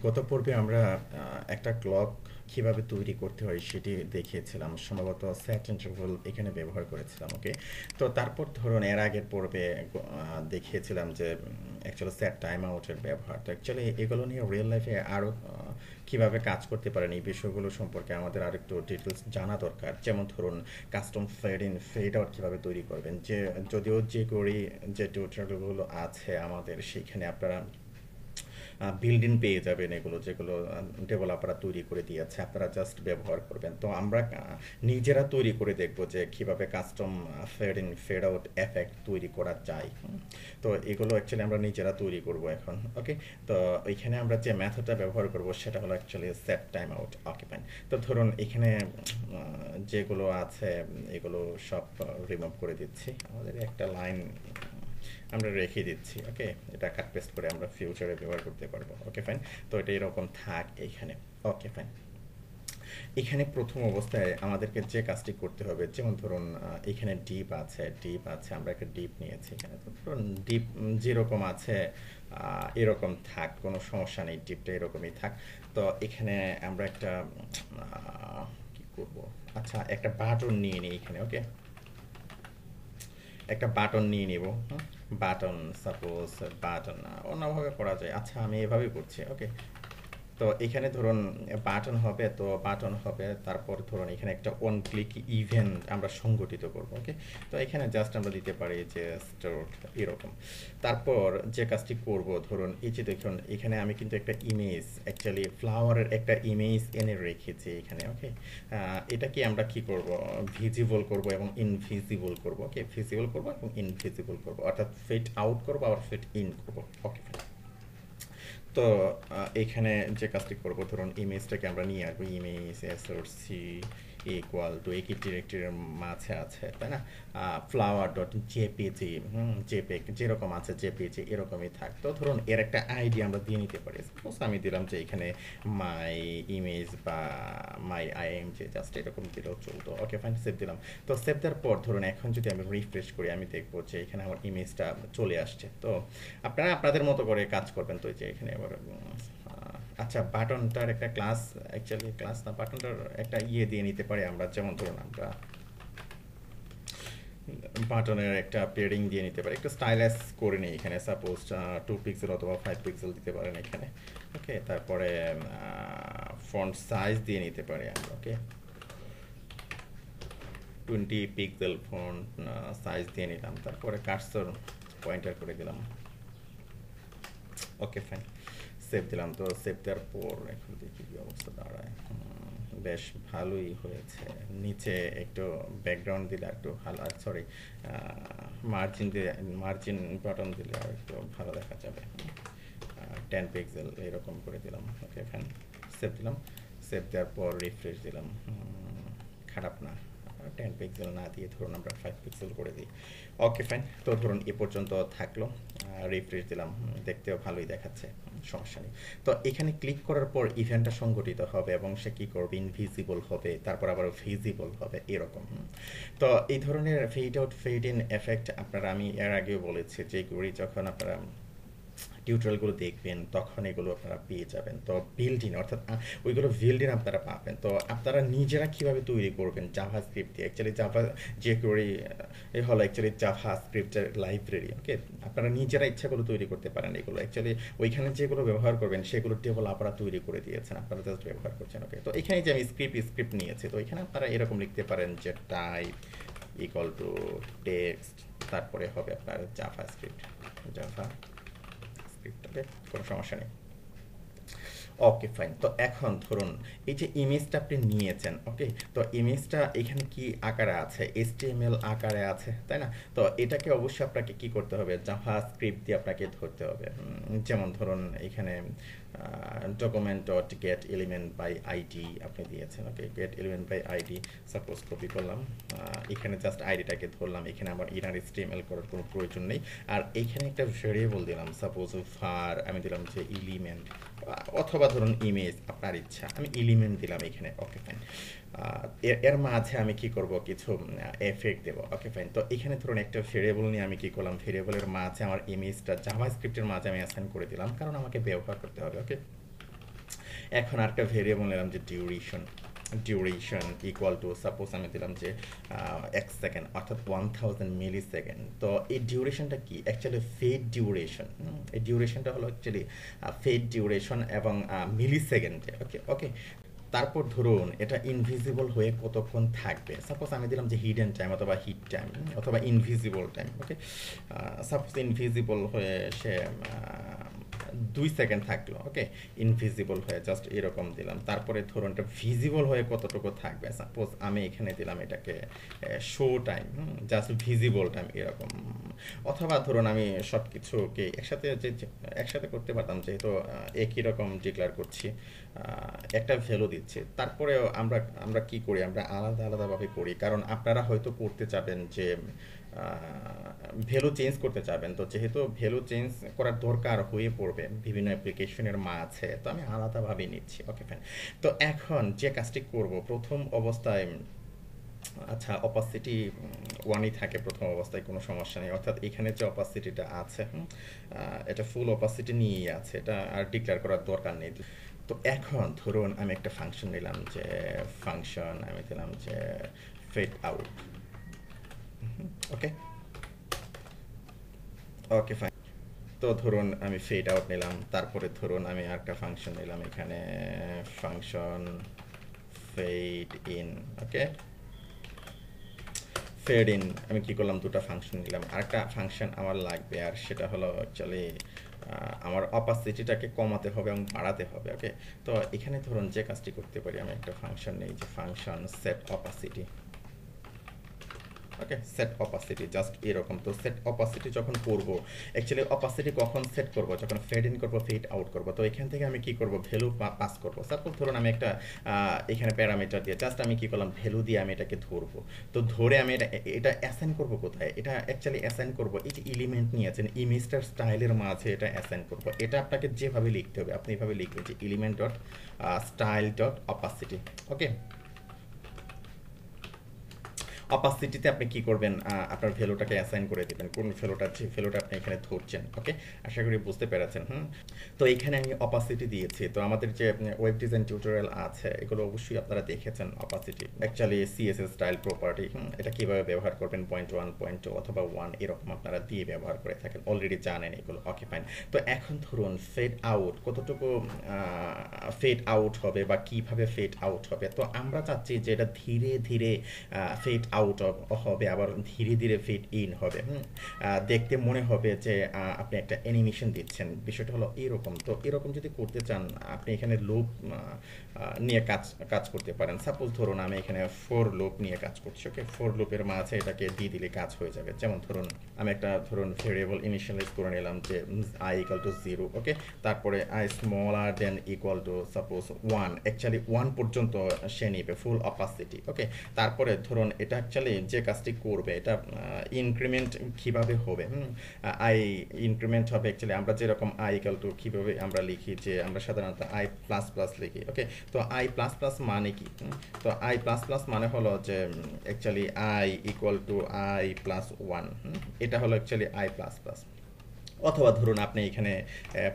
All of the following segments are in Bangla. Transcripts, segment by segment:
গত পর্বে আমরা একটা ক্লক কিভাবে তৈরি করতে হয় সেটি দেখিয়েছিলাম, সম্ভবত সেট ইন্টারভাল এখানে ব্যবহার করেছিলাম। ওকে, তো তারপর ধরুন এর আগের পর্বে দেখিয়েছিলাম যে অ্যাকচুয়ালি সেট টাইম আউটের ব্যবহার। তো অ্যাকচুয়ালি এগুলো নিয়ে রিয়েল লাইফে আরও কিভাবে কাজ করতে পারেন এই বিষয়গুলো সম্পর্কে আমাদের আর একটু ডিটেলস জানা দরকার। যেমন ধরুন custom fade in fade out কীভাবে তৈরি করবেন, যে যদিও যে করি যে টিউটোরিয়ালগুলো আছে আমাদের সেইখানে আপনারা বিল্ড ইন পেয়ে যাবেন, এগুলো যেগুলো ডেভেলপাররা তৈরি করে দিয়েছে, আপনারা জাস্ট ব্যবহার করবেন। তো আমরা নিজেরা তৈরি করে দেখব যে কিভাবে custom fade in fade out effect তৈরি করা যায়। তো এগুলো অ্যাকচুয়ালি আমরা নিজেরা তৈরি করব এখন। ওকে, তো এখানে আমরা যে মেথডটা ব্যবহার করব সেটা হলো অ্যাকচুয়ালি সেট টাইম আউট অকিউপাইন। তো ধরুন এখানে যেগুলো আছে এগুলো সব রিমুভ করে দিচ্ছি, আমাদের একটা লাইন আমরা রেখে দিচ্ছি। ওকে, এটা কাট পেস্ট করে আমরা ফিউচারে ব্যবহার করতে পারবো। ওকে ফাইন, তো এটা এরকম থাক এইখানে। ওকে ফাইন, এখানে প্রথম অবস্থায় আমাদেরকে যে কাজটি করতে হবে, যেমন ধরুন এখানে ডিপ আছে, আমরা একটা ডিপ নিয়েছি এখানে। তো ধরুন ডিপ যেরকম আছে এরকম থাক, কোনো সমস্যা নেই, ডিপটা এরকমই থাক। তো এখানে আমরা একটা কি করব, আচ্ছা একটা বাটন নিয়ে নিই এখানে। ওকে, একটা বাটন নিয়ে নিব। বাটন, সাপোজ বাটন অন্যভাবে করা যায়, আচ্ছা আমি এভাবেই করছি। ওকে, তো এখানে ধরুন বাটন হবে, তো বাটন হবে, তারপর ধরুন এখানে একটা ওয়ান ক্লিক ইভেন্ট আমরা সংগঠিত করব। ওকে, তো এখানে জাস্ট আমরা দিতে পারি যে স্টার্ট এরকম। তারপর যে কাজটি করব, ধরুন এই যে দেখুন এখানে আমি কিন্তু একটা ইমেজ, অ্যাকচুয়ালি ফ্লাওয়ারের একটা ইমেজ এনে রেখেছি এখানে। ওকে, এটাকে আমরা কি করব, ভিজিবল করব এবং ইনভিজিবল করব। ওকে, ভিজিবল করব এবং ইনভিজিবল করব, অর্থাৎ ফিট আউট করব আবার ফিট ইন করব। ওকে, তো এখানে যে কাজটি করবো, ধরুন ইমেজটাকে আমরা নিয়ে আসবো, ইমেজ এসআরসি ইকুয়াল টু একই ডিরেক্টরির মাঝে আছে, তাই না, ফ্লাওয়ার ডট জেপিজি, জেপেক যেরকম আছে জেপিজি এরকমই থাক। তো ধরুন এর একটা আইডি আমরা দিয়ে নিতে পারি, সাপোজ আমি দিলাম যে এখানে মাই ইমেজ বা মাই আইএমজে, জাস্ট এরকম দিলেও চলতো। ওকে ফাইন, সেভ দিলাম। তো সেভ দেওয়ার পর ধরুন এখন যদি আমি রিফ্রেশ করি, আমি দেখবো যে এখানে আমার ইমেজটা চলে আসছে। তো আপনারা আপনাদের মতো করে কাজ করবেন। তো যে এখানে আবার আচ্ছা বাটনটার একটা ক্লাস, অ্যাকচুয়ালি ক্লাস না, বাটনটার একটা ইয়ে দিয়ে নিতে পারি আমরা, যেমন ধরুন আমরা বাটনের একটা পেয়ারিং দিয়ে নিতে পারি, একটু স্টাইলাস করে নিই এখানে, সাপোজ 2 পিক্সেল অথবা 5 পিক্সেল দিতে পারেন এখানে। ওকে, তারপরে ফন্ট সাইজ দিয়ে নিতে পারি আমরা। ওকে, 20 পিক্সেল ফন্ট সাইজ দিয়ে নিলাম, তারপরে কার্সর পয়েন্টার করে দিলাম। ওকে ফাইন, সেভ দিলাম। তো সেভ দেওয়ার পর এখন দেখি কি অবস্থা দাঁড়ায়। বেশ ভালোই হয়েছে, নিচে একটু ব্যাকগ্রাউন্ড দিলে একটু ভালো, সরি মার্জিন দিয়ে, মার্জিন বাটন দিলে আর একটু ভালো দেখা যাবে। 10 পিক্সেল এরকম করে দিলাম। ওকে ফাইন, সেভ দিলাম। সেভ দেওয়ার পর রিফ্রেশ দিলাম, খারাপ না। 10 পিক্সেল না দিয়ে ধরুন আমরা 5 পিক্সেল করে দিই। ওকে ফাইন, তো ধরুন এ পর্যন্ত থাকলো, রিফ্রেশ দিলাম, দেখতেও ভালোই দেখাচ্ছে, সমস্যা নেই। তো এখানে ক্লিক করার পর ইভেন্টটা সংগঠিত হবে এবং সে কী করবে, ইনভিজিবল হবে, তারপর আবার ভিজিবল হবে এরকম। তো এই ধরনের fade out fade in effect আপনারা, আমি এর আগেও বলেছি যে যখন আপনারা টিউটোরিয়ালগুলো দেখবেন তখন এগুলো আপনারা পেয়ে যাবেন। তো বিল্ড ইন অর্থাৎ ওইগুলো বিল্ড ইন আপনারা পাবেন। তো আপনারা নিজেরা কিভাবে তৈরি করবেন জাভা স্ক্রিপ্ট দিয়ে, অ্যাকচুয়ালি জাভা যে কোয়েরি এই হলো অ্যাকচুয়ালি জাভা স্ক্রিপ্টের লাইব্রেরি। ওকে, আপনারা নিজেরা ইচ্ছা করে তৈরি করতে পারেন এগুলো, অ্যাকচুয়ালি ওইখানে যেগুলো ব্যবহার করবেন সেগুলো ডেভেলপাররা তৈরি করে দিয়েছেন, আপনারা জাস্ট ব্যবহার করছেন। ওকে, তো এখানে যে আমি স্ক্রিপ্ট নিয়েছি, তো এখানে আপনারা এরকম লিখতে পারেন যে টাইপ ইকুয়াল টু টেক্সট, তারপরে হবে আপনার জাভা স্ক্রিপ্ট, জাভা স্ক্রিপ্ট। ওকে, কোনো সমস্যা নেই। ওকে ফাইন, তো এখন ধরুন এই যে ইমেজটা আপনি নিয়েছেন। ওকে, তো ইমেজটা এখানে কি আকারে আছে, HTML আকারে আছে, তাই না। তো এটাকে অবশ্যই আপনাকে কি করতে হবে, জাভা স্ক্রিপ্ট দিয়ে আপনাকে ধরতে হবে। যেমন ধরুন এখানে document dot get element by ID আপনি দিয়েছেন। Okay, get element by ID, suppose copy করলাম, এখানে জাস্ট আইডিটাকে ধরলাম, এখানে আমার ইনার HTML করার কোনো প্রয়োজন নেই। আর এখানে একটা ভেরিয়েবল দিলাম, সাপোজ ফার আমি দিলাম যে এলিমেন্ট, অথবা ধরুন ইমেজ আপনার ইচ্ছা, আমি এলিমেন্ট দিলাম এখানে। ওকে ফাইন, এর মাঝে আমি কি করব, কিছু এফেক্ট দেবো। ওকে ফাইন, তো এখানে ধরুন একটা ভেরিয়েবল নিয়ে আমি কি করলাম, ভেরিয়েবলের মাঝে আমার ইমেজটা জাভা স্ক্রিপ্টের মাঝে আমি অ্যাসাইন করে দিলাম, কারণ আমাকে ব্যবহার করতে হবে। ওকে, এখন আরেকটা ভেরিয়েবল নিলাম যে ডিউরেশন ইকুয়াল টু সাপোজ আমি দিলাম যে 1 সেকেন্ড অর্থাৎ 1000 মিলি সেকেন্ড। তো এই ডিউরেশনটা কি অ্যাকচুয়ালি ফেড ডিউরেশন। এই ডিউরেশনটা হলো অ্যাকচুয়ালি ফেড ডিউরেশন এবং মিলি সেকেন্ডে। ওকে ওকে, তারপর ধরুন এটা ইনভিজিবল হয়ে কতক্ষণ থাকবে, সাপোজ আমি দিলাম যে হিডেন টাইম অথবা হিট টাইম অথবা ইনভিজিবল টাইম। ওকে, সাপোজ ইনভিজিবল হয়ে সে 2 সেকেন্ড থাকলো। ওকে, ইনভিজিবল হয়ে জাস্ট এরকম দিলাম। তারপরে ধরুন এটা ভিজিবল হয়ে কতটুকু থাকবে, সাপোজ আমি এখানে দিলাম এটাকে show time, just visible time এরকম। অথবা ধরুন আমি সব কিছুকে একসাথে করতে পারতাম, যেহেতু একই রকম ডিক্লেয়ার করছি, একটা ভ্যালু দিচ্ছি। তারপরেও আমরা কি করি, আমরা আলাদা আলাদাভাবে করি, কারণ আপনারা হয়তো করতে চাবেন যে ভ্যালু চেঞ্জ করতে চাবেন। তো যেহেতু ভ্যালু চেঞ্জ করার দরকার হয়ে পড়বে বিভিন্ন অ্যাপ্লিকেশনের মাঝে, তো আমি আলাদাভাবে নিচ্ছি। Okay fine. তো এখন যে কাজটি করব প্রথম অবস্থায়, আচ্ছা অপাসিটি 1ই থাকে প্রথম অবস্থায়, কোনো সমস্যা নেই। অর্থাৎ এখানে যে অপাসিটিটা আছে এটা ফুল অপাসিটি নিয়েই আছে, এটা আর ডিক্লেয়ার করার দরকার নেই। তো এখন ধরুন আমি একটা ফাংশন নিলাম যে আমি দিলাম যে ফেড আউট। ওকে ওকে ফাইন। তো ধরুন আমি ফেড আউট নিলাম, তারপরে ধরুন আমি আরেকটা ফাংশন নিলাম এখানে function fade in. Okay, fade in আমি কি করলাম, দুটো ফাংশন নিলাম। আরেকটা ফাংশন আমার লাগবে, আর সেটা হলো অ্যাকচুয়ালি আমার অপাসিটিটাকে কমাতে হবে এবং বাড়াতে হবে। ওকে, তো এখানে ধরুন যে কাজটি করতে পারি, আমি একটা ফাংশন নেই যে ফাংশন সেট অপাসিটি। ওকে, সেট অপাসিটি জাস্ট এরকম। তো সেট অপাসিটি যখন করব, অ্যাকচুয়ালি অপাসিটি কখন সেট করব, যখন ফেড ইন করব ফেড আউট করব। তো এখান থেকে আমি কি করব, ভ্যালু পাস করব। সাপোজ ধরুন আমি একটা এখানে প্যারামিটার দিয়ে জাস্ট আমি কি করলাম, ভ্যালু দিয়ে আমি এটাকে ধরবো। তো ধরে আমি এটা অ্যাসাইন করব কোথায়, এটা অ্যাকচুয়ালি অ্যাসাইন করব এই যে এলিমেন্ট নিয়েছেন ইমেজটার স্টাইলের মাঝে এটা অ্যাসাইন করব। এটা আপনাকে যেভাবে লিখতে হবে আপনি এভাবে লিখবেন যে element dot style dot opacity. Okay, অপাসিটিতে আপনি কি করবেন, আপনার ভ্যালুটাকে অ্যাসাইন করে দেবেন, কোন ভ্যালুটা যে ভ্যালুটা আপনি এখানে ধরছেন। ওকে, আশা করি বুঝতে পেরেছেন। তো এখানে আমি অপাসিটি দিয়েছি। তো আমাদের যে ওয়েব ডিজাইন টিউটোরিয়াল আছে এগুলো অবশ্যই আপনারা দেখেছেন। Opacity actually CSS style property, এটা কিভাবে ব্যবহার করবেন, 0.1 0.2 অথবা 1 এরকম আপনারা দিয়ে ব্যবহার করে থাকেন, অলরেডি জানেন এগুলো। Okay fine. তো এখন ধরুন ফেড আউট কতটুকু ফেড আউট হবে বা কিভাবে ফেড আউট হবে। তো আমরা চাচ্ছি যে এটা ধীরে ধীরে ফেড আউট হবে, আবার ধীরে ধীরে ফেড ইন হবে। দেখতে মনে হবে যে আপনি একটা অ্যানিমেশন দিচ্ছেন, বিষয়টা হলো এরকম। তো এরকম যদি করতে চান আপনি এখানে লুপ নিয়ে কাজ করতে পারেন। সাপোজ ধরুন আমি এখানে ফর লুপ নিয়ে কাজ করছি। ওকে, ফর লুপের মাঝে এটাকে দিয়ে দিলে কাজ হয়ে যাবে। যেমন ধরুন আমি একটা ভেরিয়েবল ইনিশিয়ালাইজ করে নিলাম যে i ইকুয়াল টু 0। ওকে, তারপরে i smaller than equal to suppose 1, actually 1 পর্যন্ত সে নিবে ফুল অপাসিটি। ওকে, তারপরে ধরুন এটা অ্যাকচুয়ালি যে কাজটি করবে এটা ইনক্রিমেন্ট কিভাবে হবে, ইনক্রিমেন্ট হবে অ্যাকচুয়ালি আমরা যেরকম i ইকুয়াল টু কিভাবে আমরা লিখি, যে আমরা সাধারণত i প্লাস প্লাস লিখি। ওকে, তো i প্লাস প্লাস মানে কি, তো i প্লাস প্লাস মানে হলো যে actually i equal to i plus 1। এটা হলো অ্যাকচুয়ালি i প্লাস প্লাস। অথবা ধরুন আপনি এখানে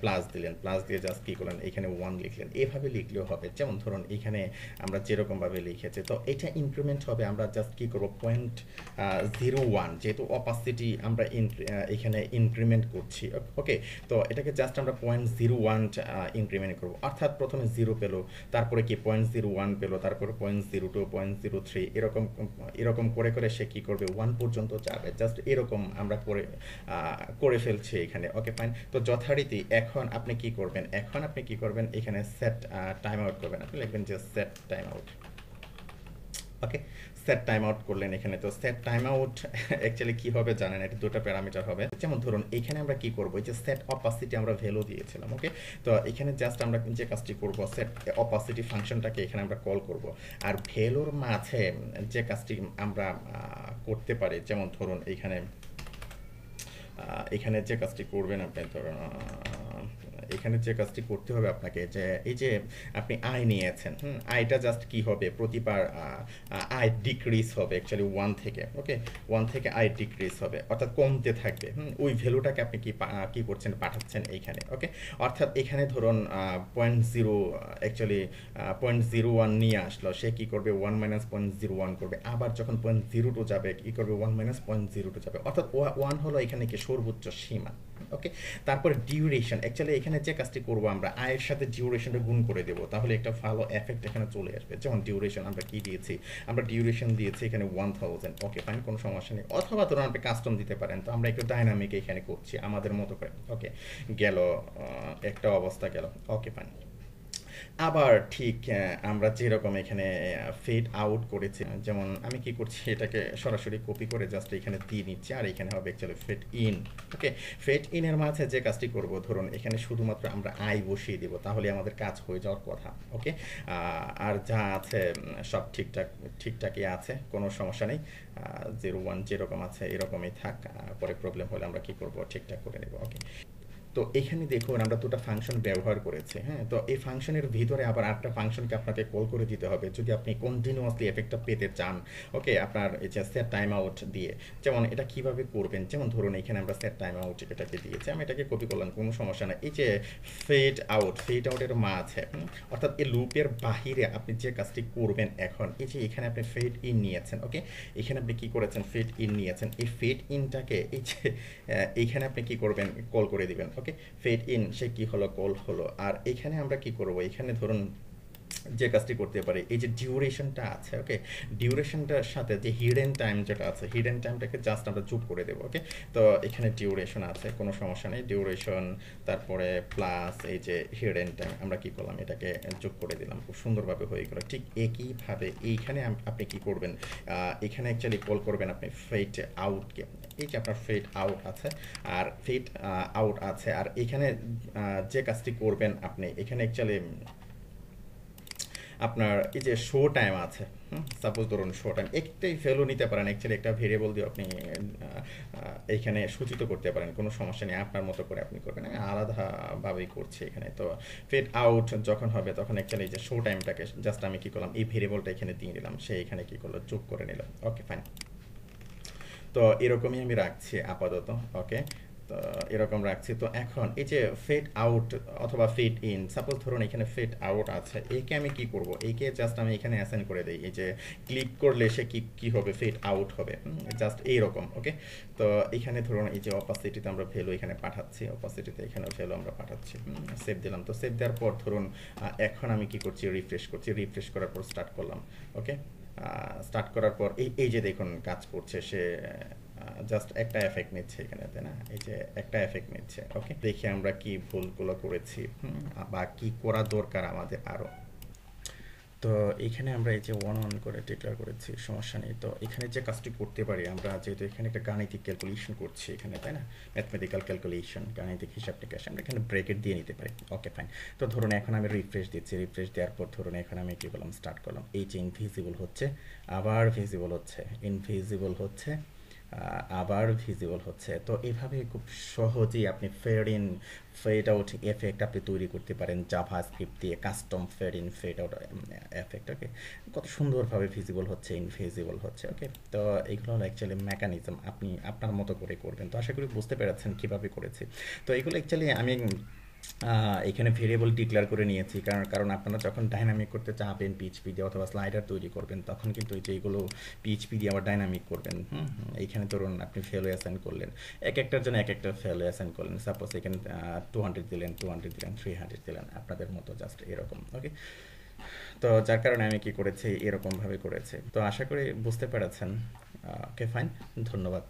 প্লাস দিলেন, প্লাস দিয়ে জাস্ট কী করলেন, এখানে 1 লিখলেন, এভাবে লিখলেও হবে। যেমন ধরুন এখানে আমরা যেরকমভাবে লিখেছি, তো এটা ইনক্রিমেন্ট হবে। আমরা জাস্ট কী করবো, 0.01 যেহেতু অপাসিটি আমরা এখানে ইনক্রিমেন্ট করছি। ওকে, তো এটাকে জাস্ট আমরা 0.01 ইনক্রিমেন্ট করবো। অর্থাৎ প্রথমে 0 পেলো, তারপরে কি 0.01 পেলো, তারপরে 0.02 0.03 এরকম করে করে সে কী করবে 1 পর্যন্ত যাবে। জাস্ট এরকম আমরা করে ফেলছি এখানে। Okay fine. তো যথারীতি এখন আপনি কি করবেন, এখানে সেট টাইম আউট করবেন। আপনি লিখবেন যে সেট টাইম আউট। ওকে, সেট টাইম আউট করলেন এখানে। তো সেট টাইম আউট অ্যাকচুয়ালি কি হবে জানেন, এটা দুটো প্যারামিটার হবে। যেমন ধরুন এখানে আমরা কি করব, এই যে সেট অপাসিটি আমরা ভ্যালু দিয়েছিলাম। ওকে, তো এখানে জাস্ট আমরা যে কাজটি করব, সেট অপাসিটি ফাংশনটাকে এখানে আমরা কল করব। আর ভ্যালুর মাঝে যে কাজটি আমরা করতে পারি, যেমন ধরুন এখানে যে কাজটি করবেন আপনি ধরুন এখানে যে কাজটি করতে হবে আপনাকে, যে এই যে আপনি আয় নিয়েছেন, আয়টা জাস্ট কি হবে, প্রতিবার আয় ডিক্রিজ হবে অ্যাকচুয়ালি 1 থেকে, ওকে, 1 থেকে আয় ডিক্রিজ হবে, অর্থাৎ কমতে থাকবে। ওই ভ্যালুটাকে আপনি কি করছেন, পাঠাচ্ছেন এইখানে, ওকে। অর্থাৎ এখানে ধরুন 0.0 অ্যাকচুয়ালি 0.01 নিয়ে আসলো, সে কি করবে 1 মাইনাস 0.01 করবে, আবার যখন 0.02 যাবে কি করবে 1 মাইনাস 0.02 যাবে, অর্থাৎ 1 হলো এখানে কি সর্বোচ্চ সীমা, ওকে। তারপরে ডিউরেশন, অ্যাকচুয়ালি এখানে যে কাজটি করবো আমরা আয়ের সাথে ডিউরেশনটা গুণ করে দেবো, তাহলে একটা ভালো এফেক্ট এখানে চলে আসবে। যেমন ডিউরেশন আমরা কি দিয়েছি, আমরা ডিউরেশন দিয়েছি এখানে 1000, ওকে ফাইন, কোনো সমস্যা নেই। অথবা ধরুন আপনি কাস্টম দিতে পারেন, তো আমরা একটু ডাইনামিক এখানে করছি আমাদের মতো করে, ওকে। গেল একটা অবস্থা গেল, ওকে ফাইন। আবার ঠিক আমরা যেরকম এখানে ফেড আউট করেছি, যেমন আমি কি করছি, এটাকে সরাসরি কপি করে জাস্ট এখানে দিয়ে নিচ্ছি, আর এখানে হবে actually fade in, okay. Fade ইনের মাঝে যে কাজটি করব, ধরুন এখানে শুধুমাত্র আমরা আই বসিয়ে দেবো, তাহলে আমাদের কাজ হয়ে যাওয়ার কথা, ওকে। আর যা আছে সব ঠিকঠাকই আছে, কোনো সমস্যা নেই। 01 যেরকম আছে এরকমই থাক, পরে প্রবলেম হলে আমরা কি করব, ঠিকঠাক করে নেব, ওকে। তো এখানে দেখুন আমরা দুটো ফাংশন ব্যবহার করেছি, হ্যাঁ। তো এই ফাংশনের ভিতরে আবার আরেকটা ফাংশনকে আপনাকে কল করে দিতে হবে যদি আপনি কন্টিনিউয়াসলি এফেক্টটা পেতে চান, ওকে। আপনার এই যে সেট টাইম আউট দিয়ে, যেমন এটা কিভাবে করবেন, যেমন ধরুন এখানে আমরা সেট টাইম আউট এটাকে দিয়েছি, আমি এটাকে কপি করলাম, কোনো সমস্যা না। এই যে ফেড আউটের মাঝে, অর্থাৎ এই লুপের বাহিরে আপনি যে কাজটি করবেন এখন, এই যে এখানে আপনি ফেড ইন নিয়েছেন, ওকে। এখানে আপনি কি করেছেন, ফেড ইন নিয়েছেন, এই ফেড ইনটাকে এই যে এইখানে আপনি কি করবেন, কল করে দিবেন, ওকে। ফেড ইন সে কি হলো, কল হলো। আর এখানে আমরা কি করব, এখানে ধরুন যে কাজটি করতে পারি, এই যে ডিউরেশনটা আছে, ওকে, ডিউরেশনটার সাথে যে হিডেন টাইম যেটা আছে, হিডেন টাইমটাকে জাস্ট আমরা যোগ করে দেবো, ওকে। তো এখানে ডিউরেশন আছে, কোনো সমস্যা নেই, ডিউরেশন তারপরে প্লাস এই যে হিডেন টাইম আমরা কি করলাম, এটাকে যোগ করে দিলাম, খুব সুন্দরভাবে হয়ে গেল। ঠিক একইভাবে এইখানে আপনি কি করবেন, এখানে অ্যাকচুয়ালি কল করবেন আপনি ফেড আউটকে, এই যে আপনার ফেড আউট আছে, আর ফেড আউট আছে, আর এখানে যে কাজটি করবেন আপনি, এখানে অ্যাকচুয়ালি আপনার এই যে শো টাইম আছে, সাপোজ ধরুন শো টাইম একটাই ভ্যালু নিতে পারেন, অ্যাকচুয়ালি একটা ভেরিয়েবল দিয়ে আপনি এইখানে সূচিত করতে পারেন, কোনো সমস্যা নেই, আপনার মতো করে আপনি করবেন, আমি আলাদাভাবেই করছি এখানে। তো ফেড আউট যখন হবে তখন অ্যাকচুয়ালি এই যে শো টাইমটাকে জাস্ট আমি কি করলাম, এই ভেরিয়েবলটা এখানে দিয়ে দিলাম, সে এখানে কি করলো, যোগ করে নিলাম, ওকে ফাইন। তো এরকমই আমি রাখছি আপাতত, ওকে। তো এরকম রাখছি। তো এখন এই যে ফেড আউট অথবা ফেড ইন, সাপোজ ধরুন এখানে ফেড আউট আছে, একে আমি কি করব, একে জাস্ট আমি এখানে অ্যাসাইন করে দিই, এই যে ক্লিক করলে সে কি হবে, ফেড আউট হবে, জাস্ট এইরকম, ওকে। তো এখানে ধরুন এই যে অপাসিটিতে আমরা ভ্যালু এখানে পাঠাচ্ছি, অপাসিটিতে এখানে ভ্যালু আমরা পাঠাচ্ছি, সেভ দিলাম। তো সেভ দেওয়ার পর ধরুন এখন আমি কি করছি, রিফ্রেশ করছি, রিফ্রেশ করার পর স্টার্ট করলাম, ওকে। স্টার্ট করার পর এই যে দেখুন কাজ করছে, সে জাস্ট একটা এফেক্ট নিচ্ছে এখানে, তাই না, এই যে একটা এফেক্ট নিচ্ছে, ওকে। দেখি আমরা কি ভুলগুলো করেছি বা কি করা দরকার আমাদের আরো। তো এখানে আমরা এই যে 1 করে ডিক্লেয়ার করেছি, সমস্যা নেই। তো এখানে যে কাজটি করতে পারি আমরা, যেহেতু এখানে একটা গাণিতিক ক্যালকুলেশন করছি এখানে, তাই না, ম্যাথমেটিক্যাল ক্যালকুলেশন, গাণিতিক হিসাব নিকাশ, আমরা এখানে ব্রেকেট দিয়ে নিতে পারি, ওকে ফাইন। তো ধরুন এখন আমি রিফ্রেশ দিচ্ছি, রিফ্রেশ দেওয়ার পর ধরুন এখন আমি কি করলাম, স্টার্ট করলাম, এই যে ইনভিজিবল হচ্ছে, আবার ভিজিবল হচ্ছে, ইনভিজিবল হচ্ছে, আবার ভিজিবল হচ্ছে। তো এভাবে খুব সহজেই আপনি fade in fade out effect আপনি তৈরি করতে পারেন জাভা স্ক্রিপ্ট দিয়ে, custom fade in fade out effect, okay. কত সুন্দরভাবে ভিজিবল হচ্ছে, ইনভিজিবল হচ্ছে, ওকে। তো এইগুলো হলো অ্যাকচুয়ালি মেকানিজম, আপনি আপনার মতো করে করবেন। তো আশা করি বুঝতে পেরেছেন কীভাবে করেছি। তো এগুলো অ্যাকচুয়ালি আমি এখানে ভেরিয়েবল ডিক্লেয়ার করে নিয়েছি, কারণ আপনারা যখন ডাইনামিক করতে চাবেন পিএইচপি দিয়ে অথবা স্লাইডার তৈরি করবেন, তখন কিন্তু এই যে এইগুলো পিএইচপি দিয়ে আবার ডাইনামিক করবেন। এইখানে ধরুন আপনি ভ্যালু অ্যাসাইন করলেন, এক একটার জন্য এক একটা ভ্যালু অ্যাসাইন করলেন, সাপোজ এখানে 200 দিলেন, 200 দিলেন, 300 দিলেন, আপনাদের মতো জাস্ট এরকম, ওকে। তো যার কারণে আমি কি করেছি, এরকমভাবে করেছি। তো আশা করি বুঝতে পেরেছেন, ওকে ফাইন, ধন্যবাদ।